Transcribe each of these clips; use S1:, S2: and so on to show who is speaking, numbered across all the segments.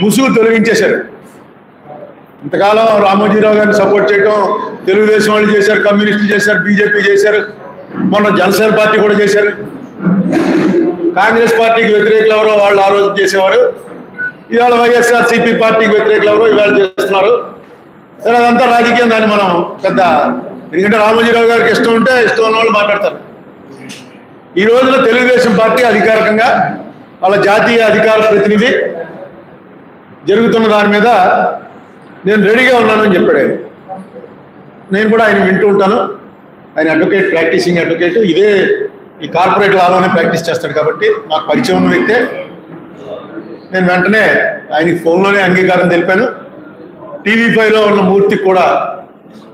S1: ముసుగు తొలగించేశారు. ఇంతకాలం రామోజీరావు గారిని సపోర్ట్ చేయడం తెలుగుదేశం వాళ్ళు చేశారు, కమ్యూనిస్టులు చేశారు, బీజేపీ చేశారు, మొన్న జనసేన పార్టీ కూడా చేశారు. కాంగ్రెస్ పార్టీకి వ్యతిరేకులు ఎవరో వాళ్ళు ఆ రోజు చేసేవారు. ఇవాళ వైఎస్ఆర్సీపీ పార్టీకి వ్యతిరేకులు ఎవరో ఇవాళ చేస్తున్నారు. సరే, అదంతా రాజకీయం. దాన్ని మనం పెద్ద, ఎందుకంటే రామోజీరావు గారికి ఇష్టం ఉంటే ఇష్టం ఉన్న వాళ్ళు మాట్లాడతారు. ఈ రోజున తెలుగుదేశం పార్టీ అధికారికంగా వాళ్ళ జాతీయ అధికార ప్రతినిధి జరుగుతున్న దాని మీద నేను రెడీగా ఉన్నానని చెప్పాడు ఆయన. నేను కూడా ఆయన వింటూ ఉంటాను. ఆయన అడ్వకేట్, ప్రాక్టీసింగ్ అడ్వకేట్. ఇదే ఈ కార్పొరేట్ లాలోనే ప్రాక్టీస్ చేస్తాడు కాబట్టి నాకు పరిచయం ఉన్న వ్యక్తే. నేను వెంటనే ఆయనకి ఫోన్లోనే అంగీకారం తెలిపాను. టీవీ5లో ఉన్న మూర్తికి కూడా,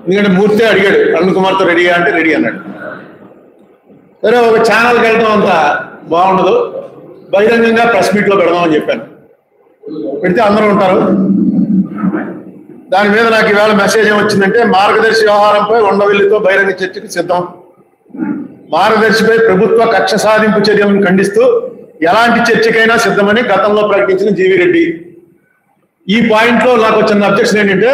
S1: ఎందుకంటే మూర్తి అడిగాడు అరుణ్ కుమార్తో రెడీగా అంటే రెడీ అన్నాడు. సరే, ఒక ఛానల్కి వెళ్ళడం అంత బాగుండదు, బహిరంగంగా ప్రెస్ మీట్లో పెడదామని చెప్పాను. పెడితే అందరూ ఉంటారు. దాని మీద నాకు ఈవేళ మెసేజ్ ఏమొచ్చిందంటే, మార్గదర్శి వ్యవహారంపై ఉండవల్లితో బహిరంగ చర్చకు సిద్ధం. మార్గదర్శిపై ప్రభుత్వ కక్ష సాధింపు చర్యలను ఖండిస్తూ ఎలాంటి చర్చకైనా సిద్ధమని గతంలో ప్రకటించిన జీవీ రెడ్డి. ఈ పాయింట్లో నాకు వచ్చిన అబ్జెక్షన్ ఏంటంటే,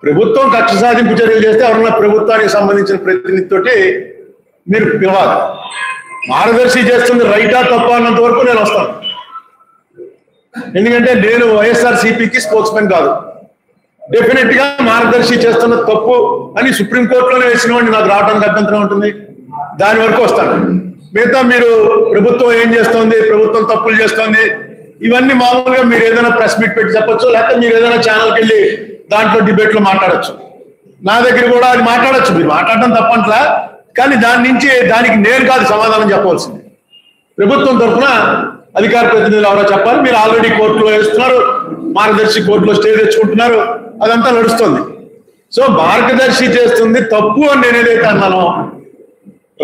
S1: ప్రభుత్వం కక్ష సాధింపు చర్యలు చేస్తే ఎవరన్నా ప్రభుత్వానికి సంబంధించిన ప్రతినిధితోటి మీరు పిలవాలి. మార్గదర్శి చేస్తుంది రైటా తప్ప అన్నంత వరకు నేను వస్తాను. ఎందుకంటే నేను వైఎస్ఆర్సీపీకి స్పోక్స్మెన్ కాదు. డెఫినెట్ గా మార్గదర్శి చేస్తున్న తప్పు అని సుప్రీంకోర్టులోనే వేసిన వాడిని నాకు రావడానికి అభ్యంతరం ఉంటుంది. దాని వరకు వస్తాను. మిగతా మీరు ప్రభుత్వం ఏం చేస్తోంది, ప్రభుత్వం తప్పులు చేస్తోంది, ఇవన్నీ మామూలుగా మీరు ఏదైనా ప్రెస్ మీట్ పెట్టి చెప్పొచ్చు, లేకపోతే మీరు ఏదైనా ఛానల్కి వెళ్ళి దాంట్లో డిబేట్లో మాట్లాడచ్చు. నా దగ్గర కూడా అది మాట్లాడచ్చు. మీరు మాట్లాడడం తప్పట్లా, కానీ దానికి నేను కాదు సమాధానం చెప్పవలసింది. ప్రభుత్వం తరఫున అధికార ప్రతినిధులు ఎవరో చెప్పాలి. మీరు ఆల్రెడీ కోర్టులో వేస్తున్నారు, మార్గదర్శి కోర్టులో స్టే తెచ్చుకుంటున్నారు, అదంతా నడుస్తుంది. సో మార్గదర్శి చేస్తుంది తప్పు అని నేను ఏదైతే అన్నానో,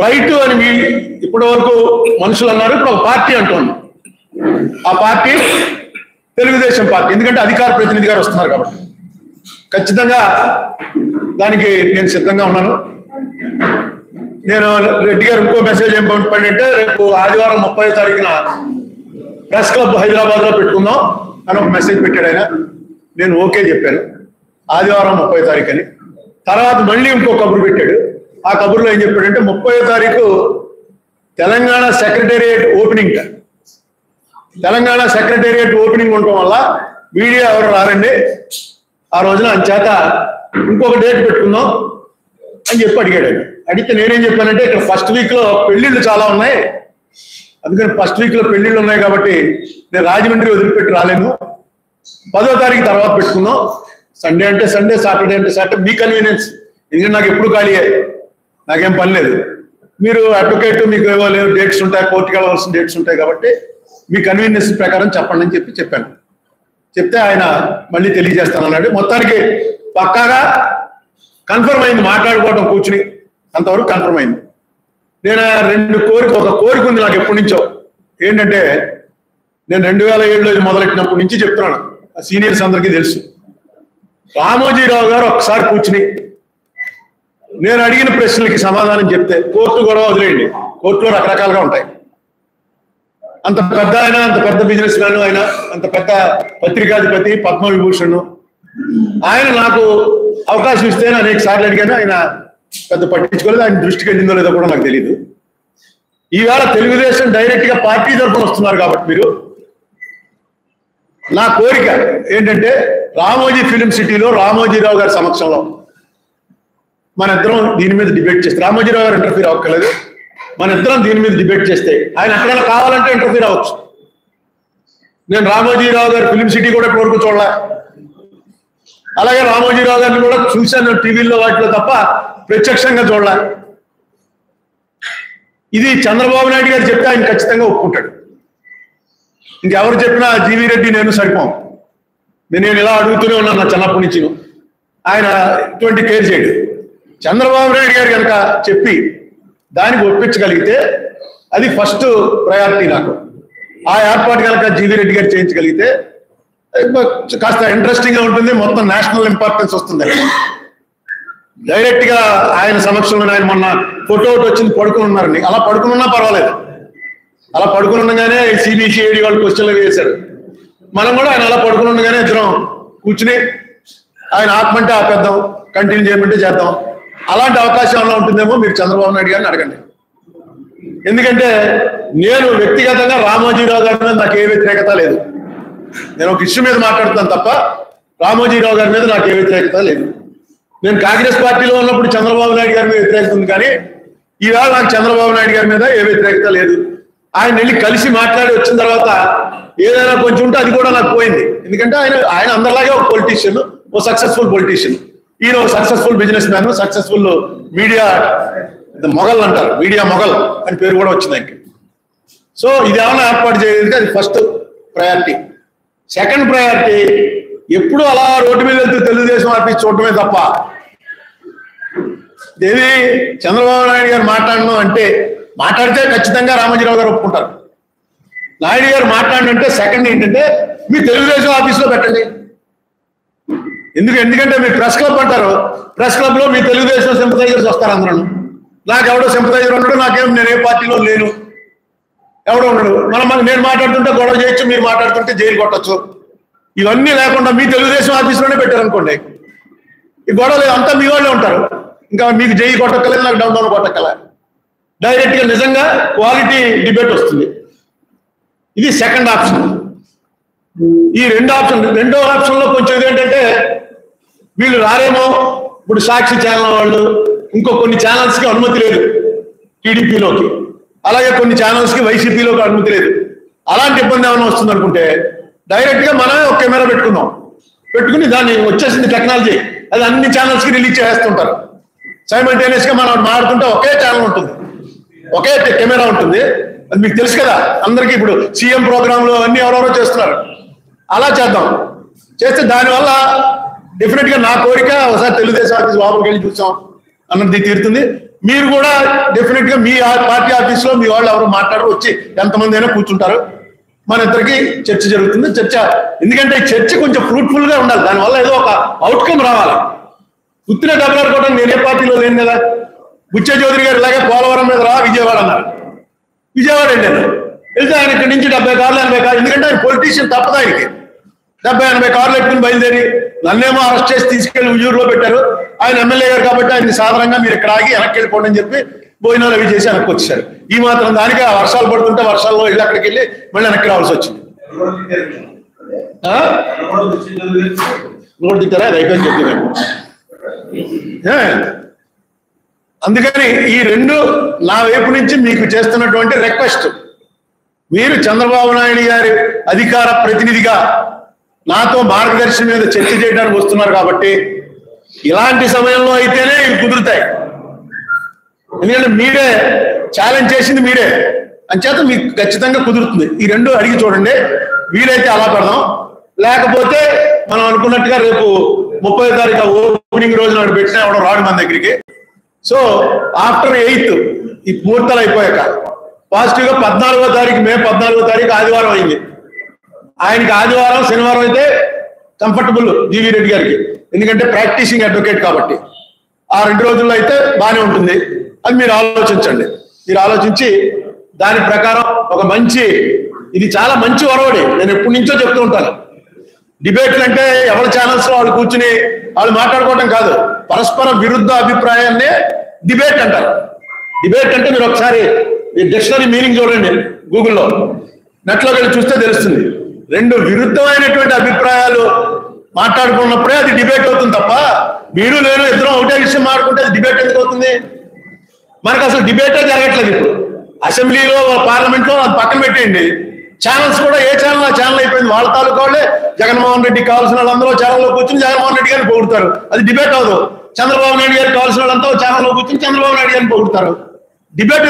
S1: రైట్ అని మీ ఇప్పటి వరకు మనుషులు అన్నారు, ఇప్పుడు ఒక పార్టీ అంటోంది. ఆ పార్టీ తెలుగుదేశం పార్టీ. ఎందుకంటే అధికార ప్రతినిధి గారు వస్తున్నారు కాబట్టి ఖచ్చితంగా దానికి నేను సిద్ధంగా ఉన్నాను. నేను రెడ్డి గారు ఇంకో మెసేజ్ ఏం పంపండి, రేపు ఆదివారం 30వ తారీఖున ప్రెస్ క్లబ్ హైదరాబాద్ లో పెట్టుకుందాం అని ఒక మెసేజ్ పెట్టాడు ఆయన. నేను ఓకే చెప్పాను, ఆదివారం 30వ తారీఖు అని. తర్వాత మళ్ళీ ఇంకో కబురు పెట్టాడు. ఆ కబుర్లో ఏం చెప్పాడంటే 30వ తారీఖు Telangana secretariat opening. Telangana secretariat opening ఉండటం వల్ల మీడియా ఎవరు రారండి ఆ రోజున, అంచేత ఇంకొక డేట్ పెట్టుకుందాం అని చెప్పి అడిగాడు. అడిగితే నేనేం చెప్పానంటే, ఇక్కడ ఫస్ట్ వీక్ లో పెళ్లిళ్ళు చాలా ఉన్నాయి, అందుకని ఫస్ట్ వీక్ లో పెళ్లిళ్ళు ఉన్నాయి కాబట్టి నేను రాజమండ్రి వదిలిపెట్టి రాలేను, 10వ తారీఖు తర్వాత పెట్టుకుందాం. సండే అంటే సండే, సాటర్డే అంటే సాటర్డే, మీ కన్వీనియన్స్. ఎందుకంటే నాకు ఎప్పుడు ఖాళీయే, నాకేం పని లేదు. మీరు అడ్వకేట్, మీకు ఏవో లేవు డేట్స్ ఉంటాయి, కోర్టుకి వెళ్ళవలసిన డేట్స్ ఉంటాయి కాబట్టి మీ కన్వీనియన్స్ ప్రకారం చెప్పండి అని చెప్పాను. చెప్తే ఆయన మళ్ళీ తెలియజేస్తానన్నాడు. మొత్తానికి పక్కాగా కన్ఫర్మ్ అయింది, మాట్లాడుకోవడం కూర్చుని అంతవరకు కన్ఫర్మ్ అయింది. నేను ఒక కోరిక ఉంది నాకు ఎప్పటి నుంచో. ఏంటంటే, నేను 2007లో మొదలెట్టినప్పటి నుంచి చెప్తున్నాను, సీనియర్స్ అందరికీ తెలుసు. రామోజీరావు గారు ఒకసారి కూర్చుని నేను అడిగిన ప్రశ్నలకి సమాధానం చెప్తే, కోర్టు గొడవ వదిలేయండి, కోర్టులో రకరకాలుగా ఉంటాయి. అంత పెద్ద ఆయన, అంత పెద్ద బిజినెస్ మ్యాన్ ఆయన, అంత పెద్ద పత్రికాధిపతి, పద్మవిభూషణ్ ఆయన నాకు అవకాశం ఇస్తే అనేక సార్లు అడిగాను. ఆయన పెద్ద పట్టించుకోలేదు. ఆయన దృష్టికి వెళ్ళిందో లేదో కూడా నాకు తెలియదు. ఈవేళ తెలుగుదేశం డైరెక్ట్ గా పార్టీ తరఫున వస్తున్నారు కాబట్టి మీరు, నా కోరిక ఏంటంటే, రామోజీ ఫిలిం సిటీలో రామోజీరావు గారి సమక్షంలో మన ఇద్దరం దీని మీద డిబేట్ చేస్తే, రామోజీరావు గారు ఇంటర్ఫీర్ అవ్వక్కర్లేదు, మన ఇద్దరం దీని మీద డిబేట్ చేస్తే, ఆయన ఎక్కడైనా కావాలంటే ఇంటర్ఫీర్ అవ్వచ్చు. నేను రామోజీరావు గారి ఫిలిం సిటీ కూడా ఇప్పటివరకు చూడలే, అలాగే రామోజీరావు గారిని కూడా చూశాను టీవీల్లో వాటిలో తప్ప ప్రత్యక్షంగా చూడలే. ఇది చంద్రబాబు నాయుడు గారు చెప్తే ఆయన ఖచ్చితంగా ఒప్పుకుంటాడు. ఇంకెవరు చెప్పినా జీవీ రెడ్డి నేను సరిపోం. నేను ఇలా అడుగుతూనే ఉన్నాను నా చిన్నప్పటి నుంచి. ఆయన ఇటువంటి కేర్ చేయడు. చంద్రబాబు నాయుడు గారు కనుక చెప్పి దానికి ఒప్పించగలిగితే అది ఫస్ట్ ప్రయారిటీ నాకు. ఆ ఏర్పాటు కనుక జీవీ రెడ్డి గారు చేయించగలిగితే కాస్త ఇంట్రెస్టింగ్ గా ఉంటుంది, మొత్తం నేషనల్ ఇంపార్టెన్స్ వస్తుంది. డైరెక్ట్ గా ఆయన సమక్షంలో ఆయన మొన్న ఫోటో వచ్చింది, పడుకుని ఉన్నారండి. అలా పడుకుని ఉన్నా పర్వాలేదు, అలా పడుకుని ఉండగానే సిబిసిఐడి వాళ్ళు క్వశ్చన్లు వేశారు. మనం కూడా ఆయన అలా పడుకుని ఉండగానే ఇద్దరం కూర్చుని ఆయన ఆపమంటే ఆపేద్దాం, కంటిన్యూ చేయమంటే చేద్దాం. అలాంటి అవకాశం ఏమైనా ఉంటుందేమో మీరు చంద్రబాబు నాయుడు గారిని అడగండి. ఎందుకంటే నేను వ్యక్తిగతంగా రామోజీరావు గారి మీద నాకు ఏ వ్యతిరేకత లేదు. నేను ఒక ఇష్యూ మీద మాట్లాడుతాను తప్ప రామోజీరావు గారి మీద నాకు ఏ వ్యతిరేకత లేదు. నేను కాంగ్రెస్ పార్టీలో ఉన్నప్పుడు చంద్రబాబు నాయుడు గారి మీద వ్యతిరేకత ఉంది, కానీ ఈవేళ నాకు చంద్రబాబు నాయుడు గారి మీద ఏ వ్యతిరేకత లేదు. ఆయన వెళ్ళి కలిసి మాట్లాడి వచ్చిన తర్వాత ఏదైనా కొంచెం ఉంటే అది కూడా నాకు పోయింది. ఎందుకంటే ఆయన అందరిలాగే ఒక పొలిటీషియన్, ఓ సక్సెస్ఫుల్ పొలిటీషియన్. ఈయన ఒక successful business man, successful media mogul అంటారు, మీడియా మొగల్ అని పేరు కూడా వచ్చింది ఆయనకి. సో ఇది ఏమైనా ఏర్పాటు చేయగలిగితే అది ఫస్ట్ ప్రయారిటీ. సెకండ్ ప్రయారిటీ, ఎప్పుడు అలా రోడ్డు మీద వెళ్తే తెలుగుదేశం ఆఫీస్ చూడటమే తప్ప దేవి చంద్రబాబు నాయుడు గారు మాట్లాడడం అంటే, మాట్లాడితే ఖచ్చితంగా రామోజీరావు గారు ఒప్పుకుంటారు. నాయుడు గారు మాట్లాడంటే సెకండ్ ఏంటంటే మీ తెలుగుదేశం ఆఫీస్లో పెట్టండి. ఎందుకంటే మీరు ప్రెస్ క్లబ్ అంటారు, ప్రెస్ క్లబ్ లో మీ తెలుగుదేశం సింపథైజర్స్ వస్తారు అందరూ. నాకు ఎవడో సింపథైజర్ ఉండడు, నేను ఏ పార్టీలో లేను, ఎవడో ఉండడు. నేను మాట్లాడుతుంటే గొడవ చేయొచ్చు, మీరు మాట్లాడుతుంటే జైలు కొట్టచ్చు. ఇవన్నీ లేకుండా మీ తెలుగుదేశం ఆఫీస్లోనే పెట్టారనుకోండి, ఈ గొడవ లేదు, అంతా మీ వాళ్ళే ఉంటారు. ఇంకా మీకు జైలు కొట్టక్కలేదు, నాకు డౌన్ కొట్టక్కలే. డైరెక్ట్ గా నిజంగా క్వాలిటీ డిబేట్ వస్తుంది. ఇది సెకండ్ ఆప్షన్. ఈ రెండో ఆప్షన్ లో కొంచెం ఇదేంటంటే వీళ్ళు రారేమో. ఇప్పుడు సాక్షి ఛానల్ వాళ్ళు, ఇంకో కొన్ని ఛానల్స్ కి అనుమతి లేదు టీడీపీలోకి, అలాగే కొన్ని ఛానల్స్ కి వైసీపీలోకి అనుమతి లేదు. అలాంటి ఇబ్బంది ఏమైనా వస్తుంది అనుకుంటే డైరెక్ట్ గా మనమే ఒక కెమెరా పెట్టుకుని దాన్ని వచ్చేసింది టెక్నాలజీ, అది అన్ని ఛానల్స్ కి రిలీజ్ చేస్తుంటారు. సైమల్టేనియస్ గా మనం మాట్లాడుతుంటే ఒకే ఛానల్ ఉంటుంది, ఒకే కెమెరా ఉంటుంది. అది మీకు తెలుసు కదా అందరికీ. ఇప్పుడు సీఎం ప్రోగ్రాంలు అన్ని ఎవరెవరో చేస్తున్నారు. అలా చేద్దాం. చేస్తే దానివల్ల డెఫినెట్ గా నా కోరిక ఒకసారి తెలుగుదేశం ఆఫీస్ లోపలికి వెళ్ళి చూసాం అన్నది తీరుతుంది. మీరు కూడా డెఫినెట్ గా మీ పార్టీ ఆఫీస్ లో మీ వాళ్ళు ఎవరు మాట్లాడరు, వచ్చి ఎంతమంది అయినా కూర్చుంటారు. మన ఇద్దరికి చర్చ జరుగుతుంది. ఎందుకంటే ఈ చర్చ కొంచెం ఫ్రూట్ఫుల్ గా ఉండాలి, దానివల్ల ఏదో ఒక అవుట్కమ్ రావాలి. గుర్తునే దెబ్బలాడుకోవడం నేను ఏ పార్టీలో లేను కదా. బుచ్చ చౌదరి గారు ఇలాగే పోలవరం మీద రా విజయవాడ అన్నారు. విజయవాడ వెళ్ళాను, వెళ్తే ఆయన ఇక్కడి నుంచి 70 కార్లు 80 కార్లు, ఎందుకంటే ఆయన పొలిటీషియన్ తప్పదు ఆయనకి. 70-80 కార్లు ఎట్టుకుని బయలుదేరి నన్నేమో అరెస్ట్ చేసి తీసుకెళ్లి ఉయ్యూరులో పెట్టారు. ఆయన ఎమ్మెల్యే గారు కాబట్టి ఆయన సాధారణంగా మీరు ఇక్కడ ఆగి వెనక్కి వెళ్ళిపోండి అని చెప్పి భోజనాలు అవి చేసి వెనక్కి వచ్చేసారు. ఈ మాత్రం దానికి ఆ వర్షాలు పడుతుంటే వర్షాల్లో వెళ్ళి అక్కడికి వెళ్ళి మళ్ళీ వెనక్కి రావాల్సి వచ్చింది. నోట్ తిట్టారా? అది అయిపోయింది చెప్తున్నాను. అందుకని ఈ రెండు నా వైపు నుంచి మీకు చేస్తున్నటువంటి రిక్వెస్ట్, మీరు చంద్రబాబు నాయుడు గారి అధికార ప్రతినిధిగా నాతో మార్గదర్శనం మీద చర్చ చేయడానికి వస్తున్నారు కాబట్టి ఇలాంటి సమయంలో అయితేనే ఇవి కుదురుతాయి. ఎందుకంటే మీరే ఛాలెంజ్ చేసింది మీరే, అంచేత మీకు ఖచ్చితంగా కుదురుతుంది. ఈ రెండు అడిగి చూడండి. వీలైతే అలా పెడదాం, లేకపోతే మనం అనుకున్నట్టుగా రేపు 30వ తారీఖు ఓపెనింగ్ రోజు నాడు పెట్టినా ఎవడో రాడు మన దగ్గరికి. సో ఆఫ్టర్ 8th ఈ ముహూర్తాలు అయిపోయాక పాజిటివ్ గా 14వ తారీఖు మే 14వ తారీఖు ఆదివారం అయింది. ఆయనకి ఆదివారం శనివారం అయితే కంఫర్టబుల్ జీవీ రెడ్డి గారికి, ఎందుకంటే ప్రాక్టీసింగ్ అడ్వకేట్ కాబట్టి. ఆ 2 రోజుల్లో అయితే బాగానే ఉంటుంది. అది మీరు ఆలోచించండి. మీరు ఆలోచించి దాని ప్రకారం ఒక మంచి, ఇది చాలా మంచి ఒరవడి. నేను ఎప్పటి నుంచో చెప్తూ ఉంటాను, డిబేట్లు అంటే ఎవరి ఛానల్స్ లో వాళ్ళు కూర్చుని వాళ్ళు మాట్లాడుకోవటం కాదు, పరస్పర విరుద్ధ అభిప్రాయాన్నే డిబేట్ అంటారు. డిబేట్ అంటే మీరు ఒకసారి డిక్షనరీ మీనింగ్ చూడండి, గూగుల్లో నెట్లోకి వెళ్ళి చూస్తే తెలుస్తుంది. రెండు విరుద్ధమైనటువంటి అభిప్రాయాలు మాట్లాడుకున్నప్పుడే అది డిబేట్ అవుతుంది తప్ప మీరు నేను ఇద్దరం ఒకటే విషయం మాట్లాడుకుంటే అది డిబేట్ ఎందుకు అవుతుంది? మనకు అసలు డిబేటే జరగట్లేదు. ఇప్పుడు అసెంబ్లీలో పార్లమెంట్ లో అది పక్కన పెట్టేయండి, ఛానల్స్ కూడా ఏ ఛానల్ ఆ ఛానల్ అయిపోయింది. వాళ్ళ తాలూకా వాళ్ళే జగన్మోహన్ రెడ్డి కావాల్సిన వాళ్ళందరూ ఛానల్లో కూర్చుని జగన్మోహన్ రెడ్డి గారిని పొగుడుతారు, అది డిబేట్ అవ్వదు. చంద్రబాబు నాయుడు గారికి కావాల్సిన వాళ్ళంతా ఛానల్లో కూర్చుని చంద్రబాబు నాయుడు గారిని పొగుడుతారు. డిబేట్